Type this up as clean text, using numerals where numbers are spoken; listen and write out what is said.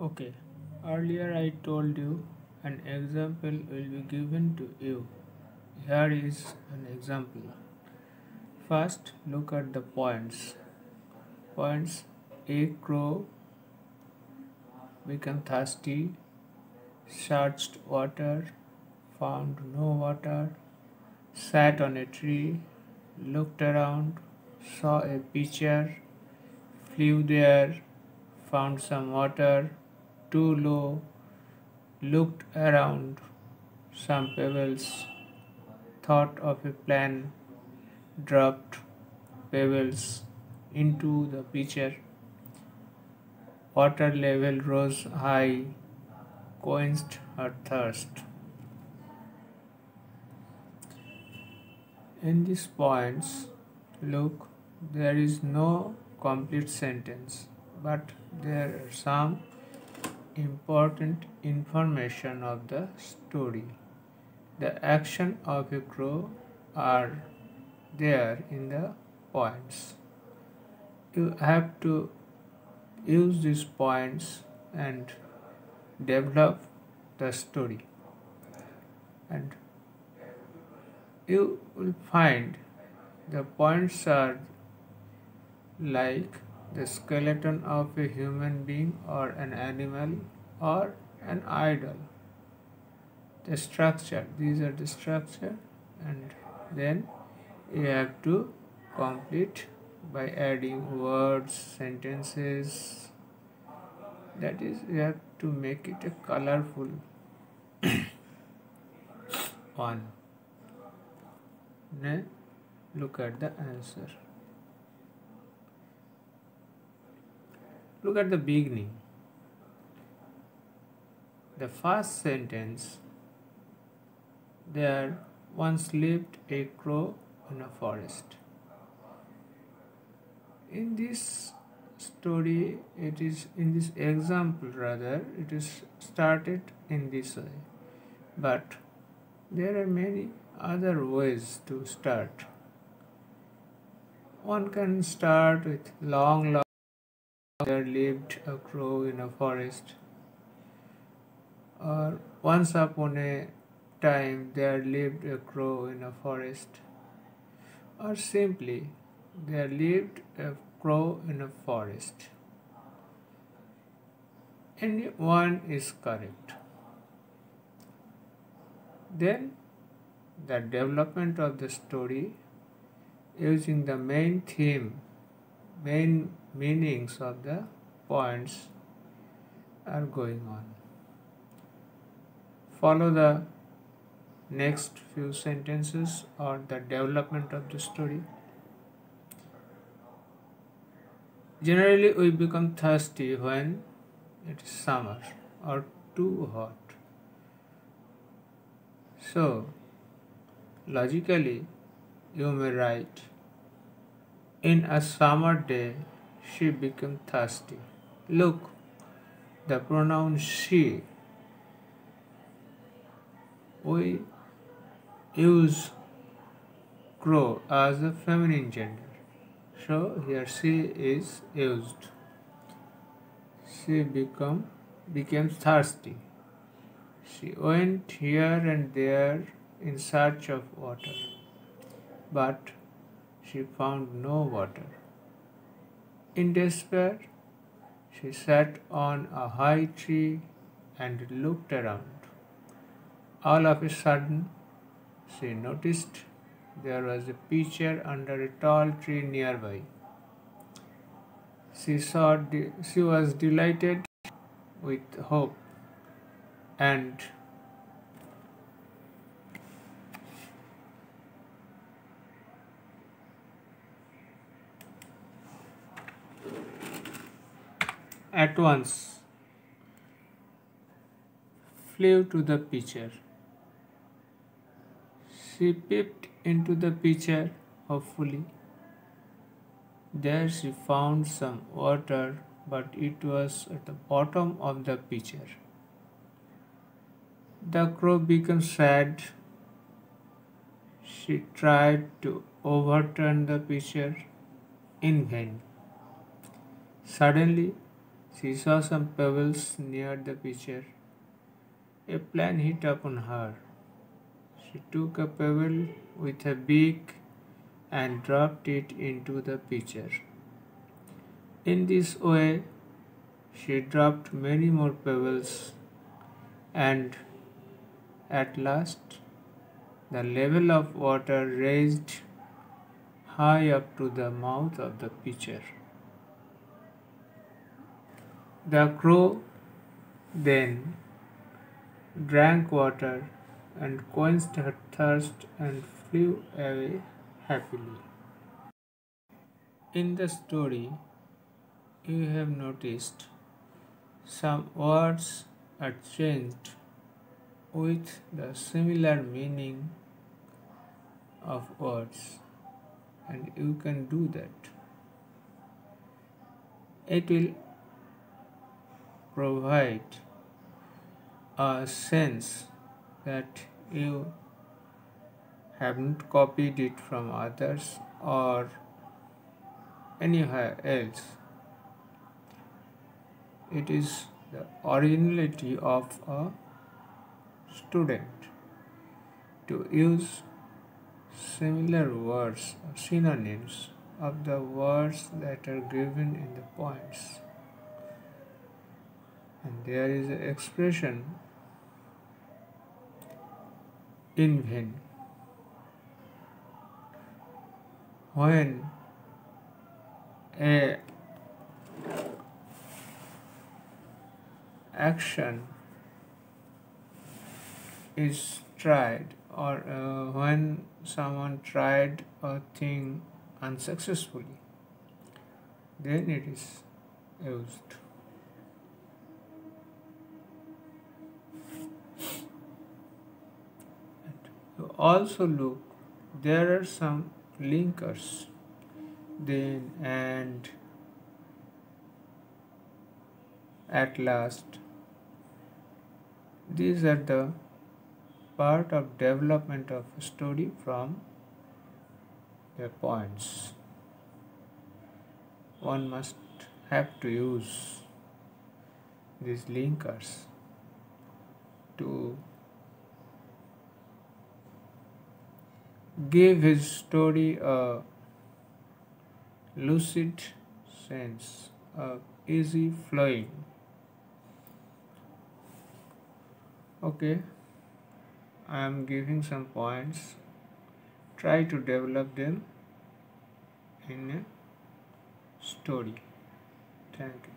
Okay, earlier I told you an example will be given to you. Here is an example. First, look at the points. Points: a crow became thirsty, searched water, found no water, sat on a tree, looked around, saw a pitcher, flew there, found some water, too low, looked around, some pebbles, thought of a plan, dropped pebbles into the pitcher. Water level rose high, quenched her thirst. In these points, look, there is no complete sentence, but there are some important information of the story. The action of a crow are there in the points. You have to use these points and develop the story, and you will find the points are like the skeleton of a human being or an animal or an idol. The structure, these are the structure, and then you have to complete by adding words, sentences. That is, you have to make it a colorful one. Then look at the answer. Look at the beginning. The first sentence: there once lived a crow in a forest. In this story, it is in this example, rather, it is started in this way. But there are many other ways to start. One can start with long, long, there lived a crow in a forest, or once upon a time there lived a crow in a forest, or simply there lived a crow in a forest. Any one is correct. Then the development of the story using the main theme, main meanings of the points are going on. Follow the next few sentences or the development of the story. Generally, we become thirsty when it is summer or too hot. So, logically, you may write, in a summer day, she became thirsty. Look, the pronoun she. We use crow as a feminine gender. So here she is used. She became thirsty. She went here and there in search of water, but she found no water. In despair, she sat on a high tree and looked around. All of a sudden, she noticed there was a pitcher under a tall tree nearby. She was delighted with hope, and at once flew to the pitcher. She peeped into the pitcher hopefully. There she found some water, but it was at the bottom of the pitcher. The crow became sad. She tried to overturn the pitcher in vain. Suddenly, She saw some pebbles near the pitcher. A plane hit upon her. She took a pebble with a beak and dropped it into the pitcher. In this way, she dropped many more pebbles, and at last, the level of water raised high up to the mouth of the pitcher. The crow then drank water and quenched her thirst and flew away happily. In the story, you have noticed some words are changed with the similar meaning of words, and you can do that. It will provide a sense that you haven't copied it from others or anywhere else. It is the originality of a student to use similar words or synonyms of the words that are given in the poems. And there is an expression in vain. When a action is tried or when someone tried a thing unsuccessfully, then it is used. You also look, there are some linkers then and at last. These are the part of development of a story from the points. One must have to use these linkers to give his story a lucid sense, a easy flowing. Okay, I am giving some points. Try to develop them in a story. Thank you.